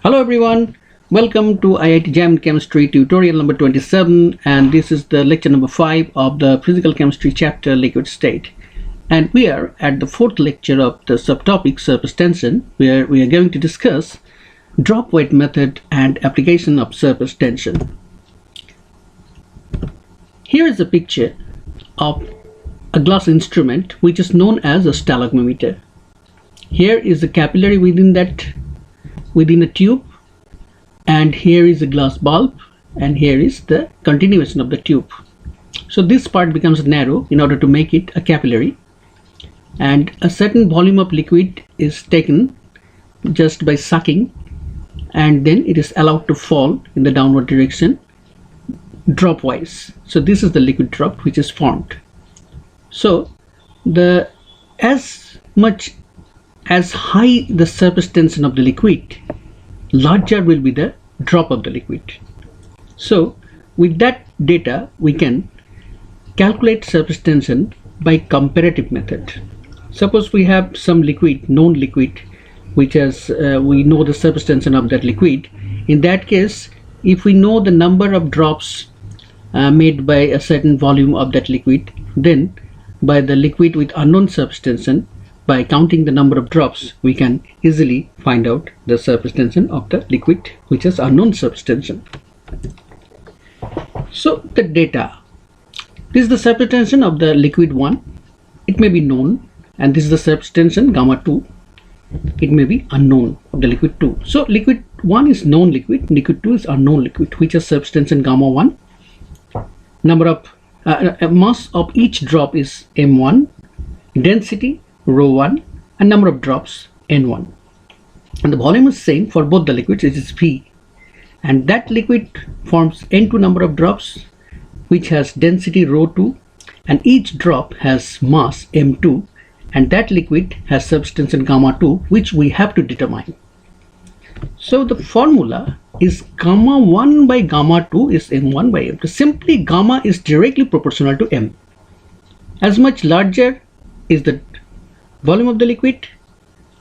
Hello everyone, welcome to IIT-JAM Chemistry tutorial number 27, and this is the lecture number 5 of the physical chemistry chapter liquid state. And we are at the fourth lecture of the subtopic surface tension, where we are going to discuss drop weight method and application of surface tension. Here is a picture of a glass instrument which is known as a stalagmometer. Here is a capillary within a tube, and here is a glass bulb, and here is the continuation of the tube. So this part becomes narrow in order to make it a capillary, and a certain volume of liquid is taken just by sucking, and then it is allowed to fall in the downward direction drop wise. So this is the liquid drop which is formed. So as high the surface tension of the liquid, larger will be the drop of the liquid. So with that data we can calculate surface tension by comparative method. Suppose we have some liquid, known liquid, which has we know the surface tension of that liquid. In that case, if we know the number of drops made by a certain volume of that liquid, then by the liquid with unknown surface tension, by counting the number of drops, we can easily find out the surface tension of the liquid which has unknown surface tension. So the data, this is the surface tension of the liquid 1, it may be known, and this is the surface tension gamma 2, it may be unknown of the liquid 2. So liquid 1 is known liquid, liquid 2 is unknown liquid, which has surface tension gamma 1. Number of mass of each drop is m1, density rho 1, and number of drops n1, and the volume is same for both the liquids, it is V, and that liquid forms n2 number of drops which has density rho 2, and each drop has mass m2, and that liquid has surface tension gamma 2, which we have to determine. So the formula is gamma 1 by gamma 2 is m1 by m2. Simply gamma is directly proportional to m. As much larger is the volume of the liquid,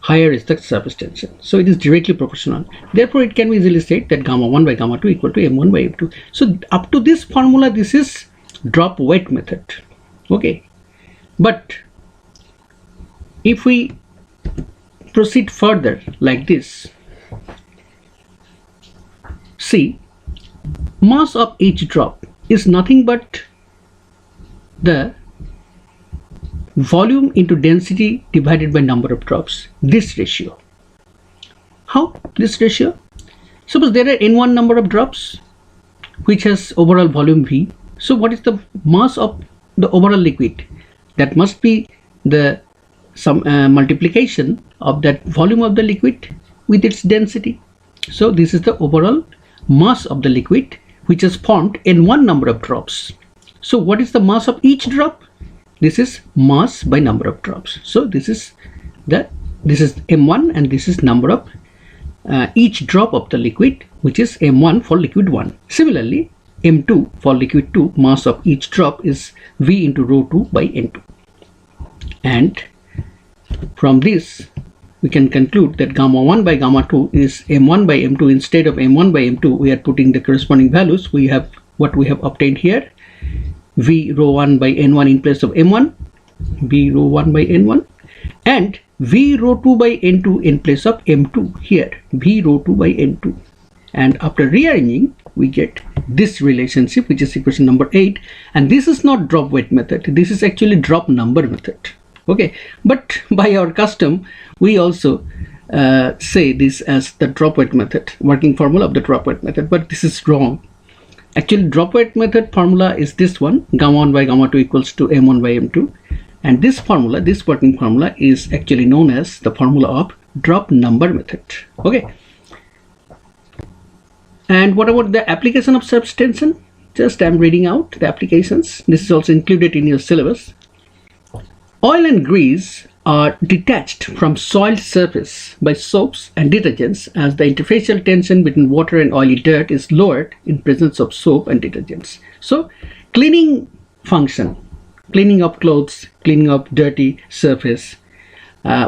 higher is the surface tension. So it is directly proportional. Therefore, it can be easily said that gamma 1 by gamma 2 equal to m1 by m2. So up to this formula, this is drop weight method. Okay. But if we proceed further like this, see, mass of each drop is nothing but the volume into density divided by number of drops, this ratio. How this ratio? Suppose there are n1 number of drops which has overall volume V. So what is the mass of the overall liquid? That must be the multiplication of that volume of the liquid with its density. So this is the overall mass of the liquid which has formed n1 number of drops. So what is the mass of each drop? This is mass by number of drops. So this is m1, and this is number of each drop of the liquid, which is m1 for liquid 1. Similarly, m2 for liquid 2, mass of each drop is V into rho 2 by n2. And from this we can conclude that gamma 1 by gamma 2 is m1 by m2. Instead of m1 by m2, we are putting the corresponding values. We have what we have obtained here, V rho 1 by n1 in place of m1, V rho 1 by n1, and V rho 2 by n2 in place of m2 here, V rho 2 by n2. And after rearranging, we get this relationship, which is equation number 8, and this is not drop weight method, this is actually drop number method. Okay, but by our custom, we also say this as the drop weight method, working formula of the drop weight method, but this is wrong. Actually, drop weight method formula is this one, gamma 1 by gamma 2 equals to m1 by m2, and this formula, this working formula, is actually known as the formula of drop number method. Okay, and what about the application of surface tension? Just I'm reading out the applications. This is also included in your syllabus. Oil and grease are detached from soiled surface by soaps and detergents as the interfacial tension between water and oily dirt is lowered in presence of soap and detergents. So cleaning function, cleaning up clothes, cleaning up dirty surface,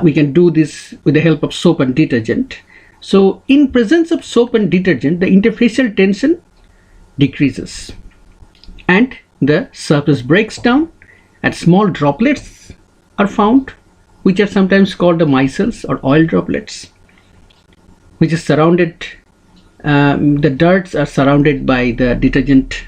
we can do this with the help of soap and detergent. So in presence of soap and detergent, the interfacial tension decreases and the surface breaks down, and small droplets are found, which are sometimes called the micelles or oil droplets, which is surrounded, the darts are surrounded by the detergent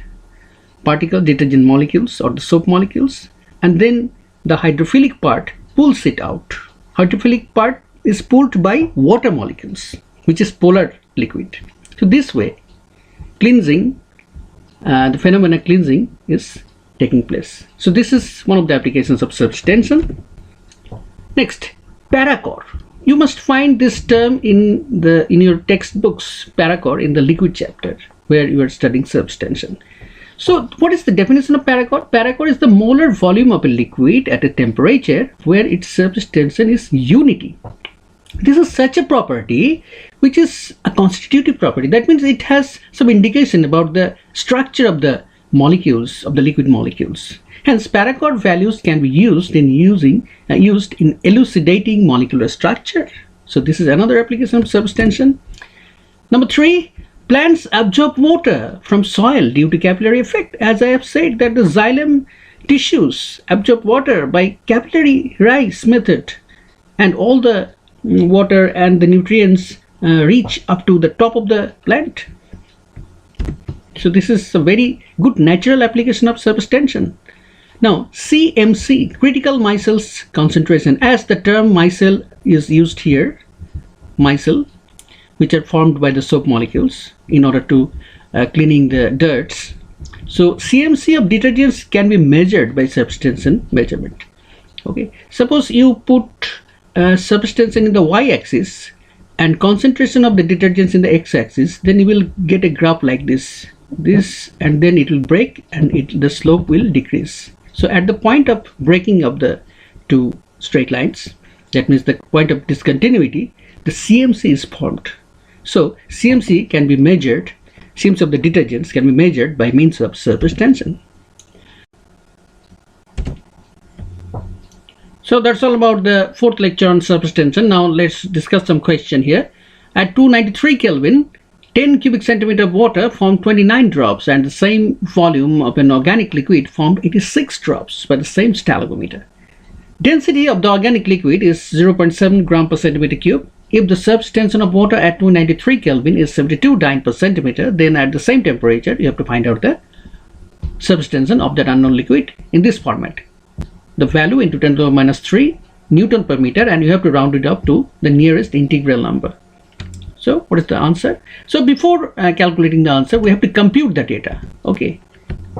molecules or the soap molecules, and then the hydrophilic part pulls it out. Hydrophilic part is pulled by water molecules, which is polar liquid. So this way, cleansing, the phenomena cleansing is taking place. So this is one of the applications of surface tension. Next, paracore. You must find this term in your textbooks, paracore, in the liquid chapter where you are studying surface tension. So what is the definition of paracore? Paracore is the molar volume of a liquid at a temperature where its surface tension is unity. This is such a property which is a constitutive property. That means it has some indication about the structure of the molecules, of the liquid molecules. Hence, paracore values can be used in elucidating molecular structure. So this is another application of surface tension. Number 3, plants absorb water from soil due to capillary effect. As I have said, that the xylem tissues absorb water by capillary rise method, and all the water and the nutrients reach up to the top of the plant. So this is a very good natural application of surface tension. Now, CMC, critical micelles concentration, as the term micelle is used here, micelle, which are formed by the soap molecules in order to cleaning the dirts. So CMC of detergents can be measured by surface tension measurement. Okay, suppose you put surface tension in the y-axis and concentration of the detergents in the x-axis, then you will get a graph like this, and then it will break and the slope will decrease. So at the point of breaking of the two straight lines, that means the point of discontinuity, the CMC is formed. So CMC can be measured, CMC of the detergents can be measured by means of surface tension. So that's all about the fourth lecture on surface tension. Now let's discuss some question here. At 293 Kelvin, 10 cubic centimeter of water formed 29 drops, and the same volume of an organic liquid formed 86 drops by the same Stalagmometer. Density of the organic liquid is 0.7 gram per centimeter cube. If the surface tension of water at 293 Kelvin is 72 dyne per centimeter, then at the same temperature you have to find out the surface tension of that unknown liquid in this format. The value into 10 to the minus 3 Newton per meter, and you have to round it up to the nearest integral number. So what is the answer? So before calculating the answer, we have to compute the data. Okay,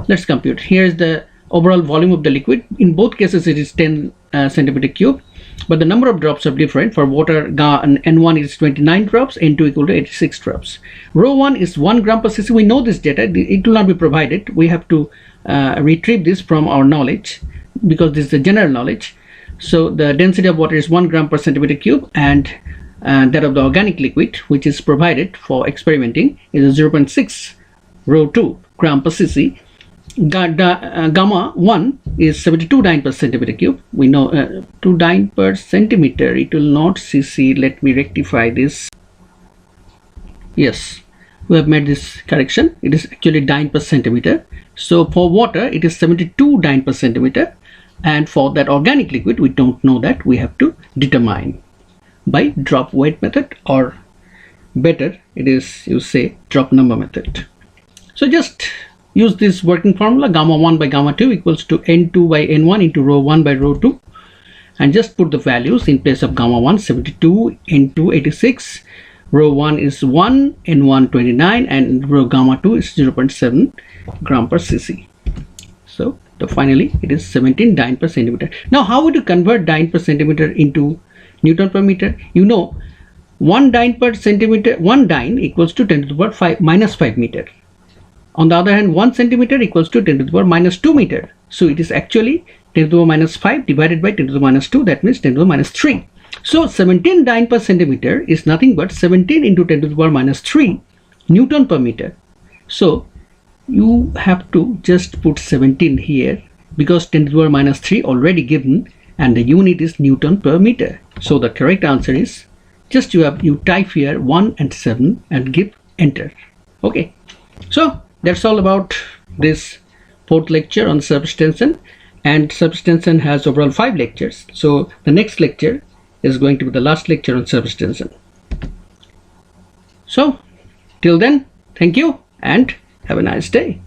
let's compute. Here is the overall volume of the liquid. In both cases it is 10 centimeter cube, but the number of drops are different. For water, N1 is 29 drops, N2 equal to 86 drops. Rho 1 is 1 gram per cc. We know this data, it will not be provided. We have to retrieve this from our knowledge, because this is the general knowledge. So the density of water is 1 gram per centimeter cube, and that of the organic liquid, which is provided for experimenting, is 0.6 rho 2 gram per cc. Gamma 1 is 72 dyne per centimeter cube. We know 2 dyne per centimeter, it will not cc. Let me rectify this. Yes, we have made this correction. It is actually dyne per centimeter. So for water it is 72 dyne per centimeter, and for that organic liquid we don't know that. We have to determine by drop weight method, or better it is, you say, drop number method. So just use this working formula, gamma 1 by gamma 2 equals to N2 by N1 into rho 1 by rho 2, and just put the values in place of gamma 1 72, N2 86, rho 1 is 1, N1 29, and rho gamma 2 is 0.7 gram per cc. So finally it is 17 dyne per centimeter. Now how would you convert dyne per centimeter into Newton per meter? You know, 1 dyne per centimeter, 1 dyne equals to 10 to the power 5 minus 5 meter. On the other hand, 1 centimeter equals to 10 to the power minus 2 meter. So it is actually 10 to the power minus 5 divided by 10 to the minus 2, that means 10 to the minus 3. So 17 dyne per centimeter is nothing but 17 into 10 to the power minus 3 Newton per meter. So you have to just put 17 here, because 10 to the power minus 3 already given, and the unit is Newton per meter. So the correct answer is just you type here 1 and 7 and give enter. Okay, so that's all about this fourth lecture on surface tension. And surface tension has overall 5 lectures, so the next lecture is going to be the last lecture on surface tension. So till then, thank you and have a nice day.